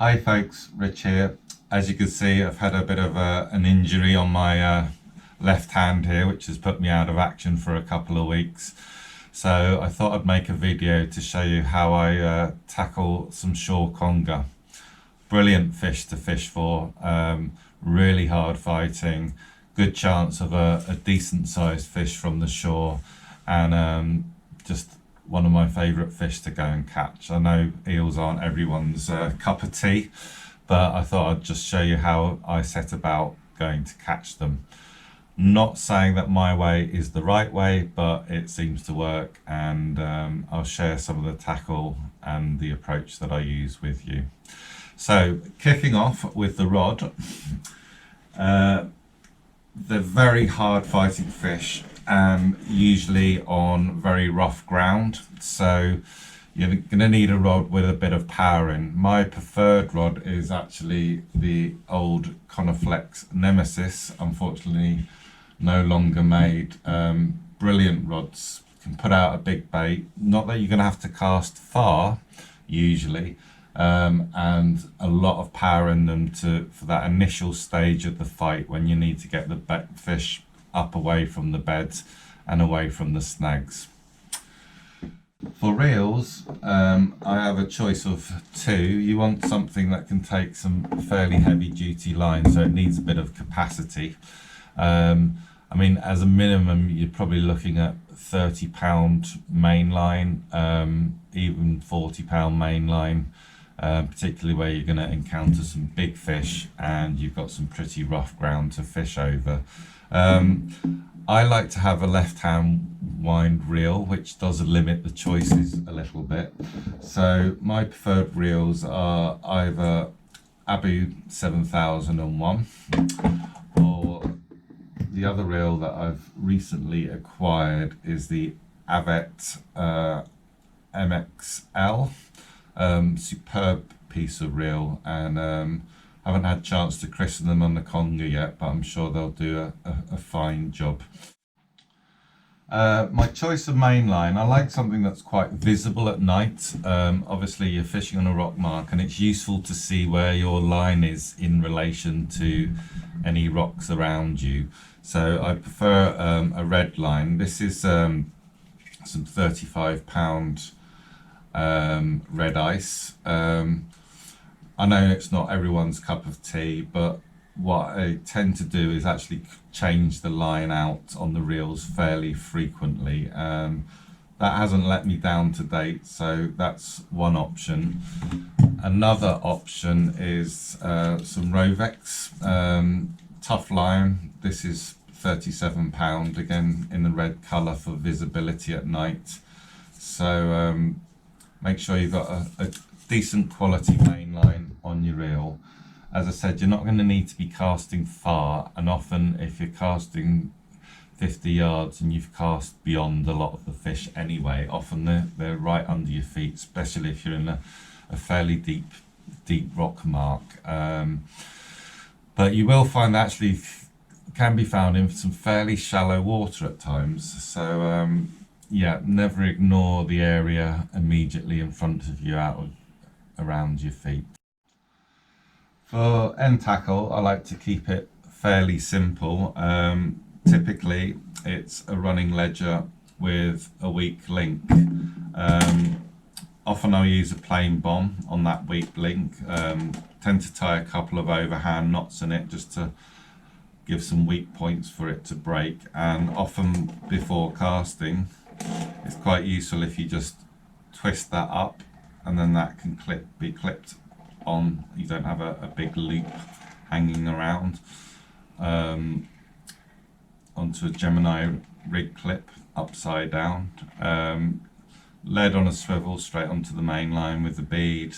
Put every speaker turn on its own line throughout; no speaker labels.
Hi folks, Rich here. As you can see, I've had a bit of an injury on my left hand here, which has put me out of action for a couple of weeks. So I thought I'd make a video to show you how I tackle some shore conger. Brilliant fish to fish for, really hard fighting, good chance of a decent sized fish from the shore, and just one of my favourite fish to go and catch. I know eels aren't everyone's cup of tea, but I thought I'd just show you how I set about going to catch them. Not saying that my way is the right way, but it seems to work, and I'll share some of the tackle and the approach that I use with you. So kicking off with the rod, they're very hard fighting fish and usually on very rough ground, so you're going to need a rod with a bit of power in. My preferred rod is actually the old Coniflex Nemesis, unfortunately no longer made. Brilliant rods, can put out a big bait, not that you're going to have to cast far usually, and a lot of power in them for that initial stage of the fight when you need to get the fish up away from the beds and away from the snags. For reels, I have a choice of two. You want something that can take some fairly heavy duty line, so it needs a bit of capacity. I mean, as a minimum, you're probably looking at 30-pound mainline, even 40-pound mainline, particularly where you're going to encounter some big fish and you've got some pretty rough ground to fish over. I like to have a left-hand wind reel, which does limit the choices a little bit. So my preferred reels are either Abu 7001, or the other reel that I've recently acquired is the Avet MXL. Superb piece of reel, and haven't had a chance to christen them on the conger yet, but I'm sure they'll do a fine job. My choice of mainline, I like something that's quite visible at night. Obviously you're fishing on a rock mark and it's useful to see where your line is in relation to any rocks around you. So I prefer a red line. This is some 35-pound red ice. I know it's not everyone's cup of tea, but what I tend to do is actually change the line out on the reels fairly frequently. That hasn't let me down to date, so that's one option. Another option is some Rovex tough line. This is 37-pound, again in the red colour for visibility at night. So make sure you've got a decent quality main line on your reel. As I said, you're not going to need to be casting far, and often if you're casting 50 yards and you've cast beyond a lot of the fish anyway, often they're right under your feet, especially if you're in a fairly deep rock mark. But you will find that actually can be found in some fairly shallow water at times. So yeah, never ignore the area immediately in front of you, around your feet. For end tackle, I like to keep it fairly simple. Typically it's a running ledger with a weak link. Often I'll use a plain bomb on that weak link. Tend to tie a couple of overhand knots in it just to give some weak points for it to break, and often before casting it's quite useful if you just twist that up and then that can be clipped on. You don't have a big loop hanging around onto a Gemini rig clip upside down. Lead on a swivel straight onto the main line with the bead.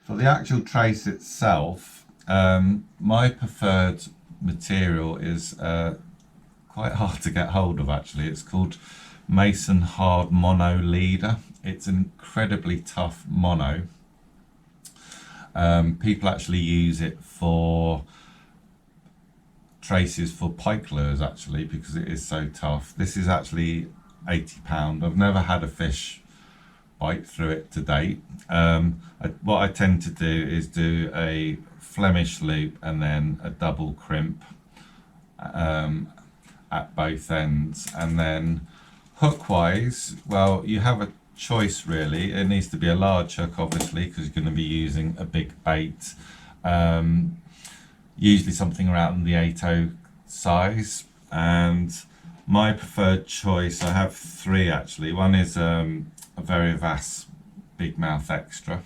For the actual trace itself, my preferred material is quite hard to get hold of actually. It's called Mason Hard Mono Leader. It's an incredibly tough mono. People actually use it for traces for pike lures actually, because it is so tough. This is actually £80. I've never had a fish bite through it to date. What I tend to do is do a Flemish loop and then a double crimp at both ends. And then hook wise, well, you have a choice really. It needs to be a large hook obviously, because you're going to be using a big bait, usually something around the 8/0 size. And my preferred choice, I have three actually. One is a very vast big mouth extra.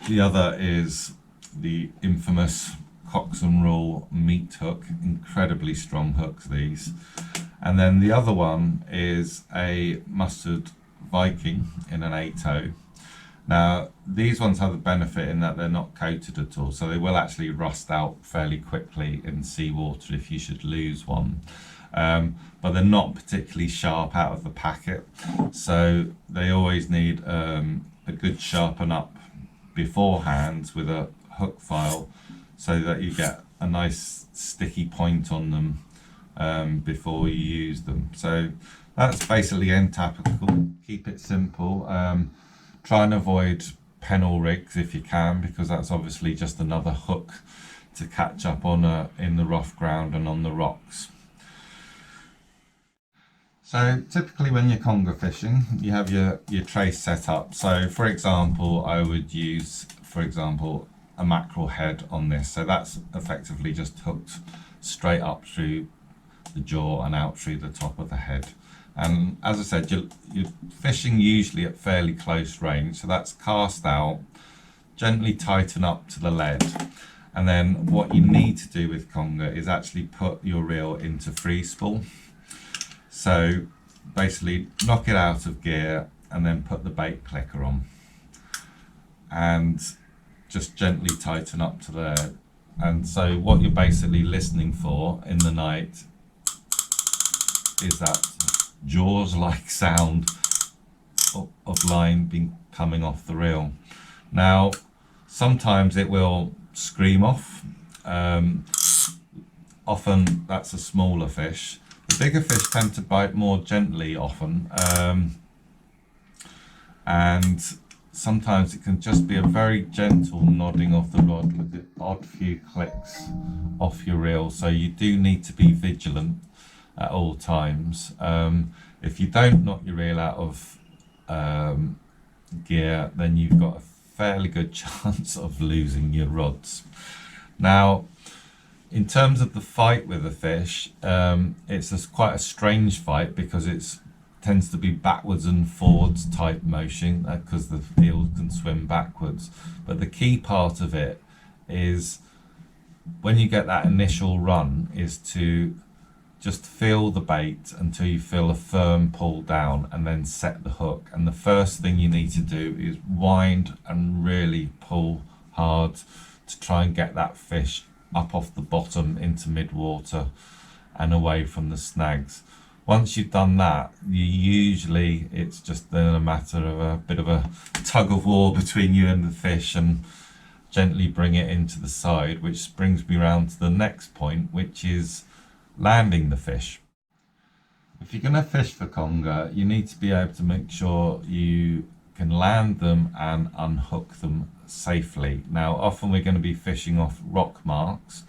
The other is the infamous Cox and Rule meat hook, incredibly strong hooks these. And then the other one is a mustard Viking in an 8/0. Now these ones have the benefit in that they're not coated at all, so they will actually rust out fairly quickly in seawater if you should lose one. But they're not particularly sharp out of the packet, so they always need a good sharpen up beforehand with a hook file, so that you get a nice sticky point on them before you use them. So that's basically Untitled. Keep it simple. Try and avoid pennel rigs if you can, because that's obviously just another hook to catch up on in the rough ground and on the rocks. So typically when you're conger fishing, you have your trace set up. So for example, I would use, for example, a mackerel head on this. So that's effectively just hooked straight up through the jaw and out through the top of the head. And as I said, you're fishing usually at fairly close range. So that's cast out, gently tighten up to the lead. And then what you need to do with conger is actually put your reel into free spool. So basically knock it out of gear and then put the bait clicker on and just gently tighten up to there. And so what you're basically listening for in the night is that jaws like sound of line being coming off the reel. Now sometimes it will scream off, often that's a smaller fish. The bigger fish tend to bite more gently often, and sometimes it can just be a very gentle nodding of the rod with the odd few clicks off your reel. So you do need to be vigilant at all times. If you don't knock your reel out of gear, then you've got a fairly good chance of losing your rods. Now, in terms of the fight with the fish, it's quite a strange fight, because it tends to be backwards and forwards type motion, because the eel can swim backwards. But the key part of it is, when you get that initial run, is to just feel the bait until you feel a firm pull down, and then set the hook. And the first thing you need to do is wind and really pull hard to try and get that fish up off the bottom into mid-water and away from the snags. Once you've done that, it's just then a matter of a bit of a tug of war between you and the fish, and gently bring it into the side, which brings me round to the next point, which is landing the fish. If you're going to fish for conger, you need to be able to make sure you can land them and unhook them safely. Now often we're going to be fishing off rock marks,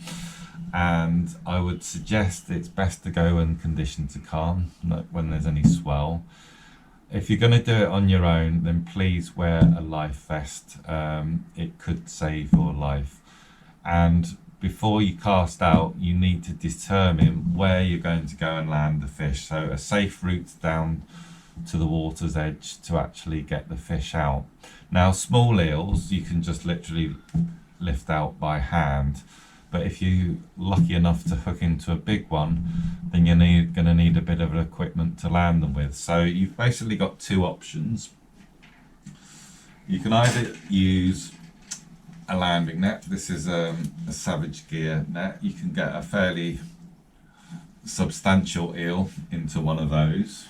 and I would suggest it's best to go when conditions are calm, not when there's any swell. If you're going to do it on your own, then please wear a life vest. It could save your life. And before you cast out, you need to determine where you're going to go and land the fish. So a safe route down to the water's edge to actually get the fish out. Now small eels you can just literally lift out by hand, but if you're lucky enough to hook into a big one, then you're going to need a bit of equipment to land them with. So you've basically got two options. You can either use a landing net. This is a Savage Gear net. You can get a fairly substantial eel into one of those.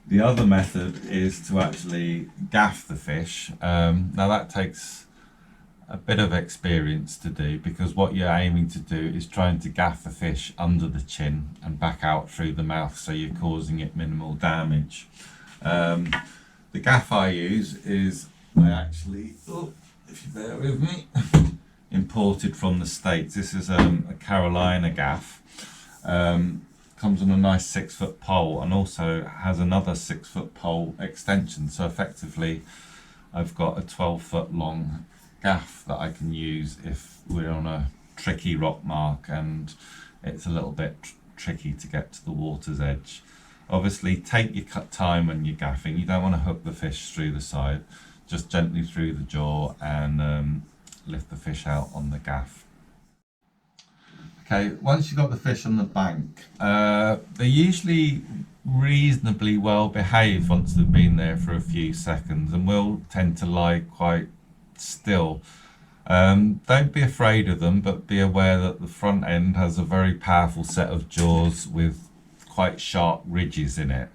The other method is to actually gaff the fish. Now that takes a bit of experience to do, because what you're aiming to do is trying to gaff the fish under the chin and back out through the mouth, so you're causing it minimal damage. The gaff I use is, I actually, oh, if you bear with me, imported from the States. This is a Carolina gaff. Comes on a nice 6-foot pole and also has another 6-foot pole extension. So effectively, I've got a 12-foot long gaff that I can use if we're on a tricky rock mark and it's a little bit tricky to get to the water's edge. Obviously, take your time when you're gaffing. You don't want to hook the fish through the side, just gently through the jaw and lift the fish out on the gaff. Okay, once you've got the fish on the bank, they're usually reasonably well behaved once they've been there for a few seconds and will tend to lie quite still. Don't be afraid of them, but be aware that the front end has a very powerful set of jaws with quite sharp ridges in it.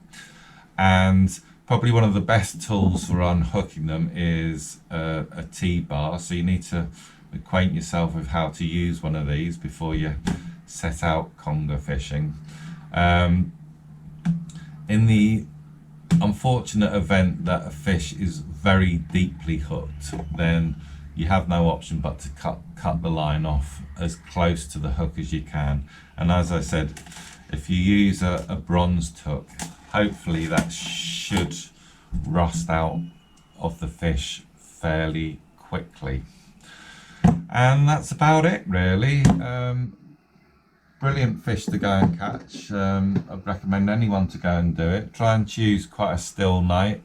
And probably one of the best tools for unhooking them is a T-bar. So you need to acquaint yourself with how to use one of these before you set out conger fishing. In the unfortunate event that a fish is very deeply hooked, then you have no option but to cut the line off as close to the hook as you can. And as I said, if you use a bronzed hook, hopefully that should rust out of the fish fairly quickly. And that's about it, really. Brilliant fish to go and catch. I'd recommend anyone to go and do it. Try and choose quite a still night.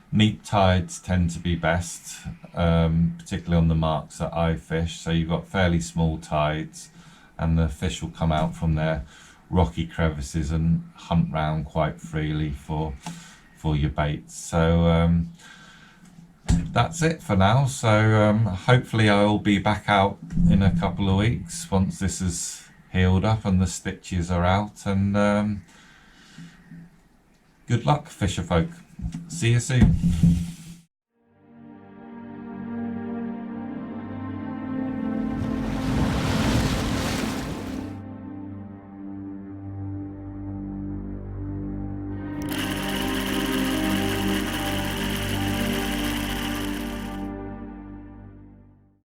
Neap tides tend to be best, particularly on the marks that I fish. So you've got fairly small tides and the fish will come out from their rocky crevices and hunt round quite freely for your baits. So that's it for now. So hopefully I'll be back out in a couple of weeks once this is healed up and the stitches are out. And good luck, fisher folk. See you soon.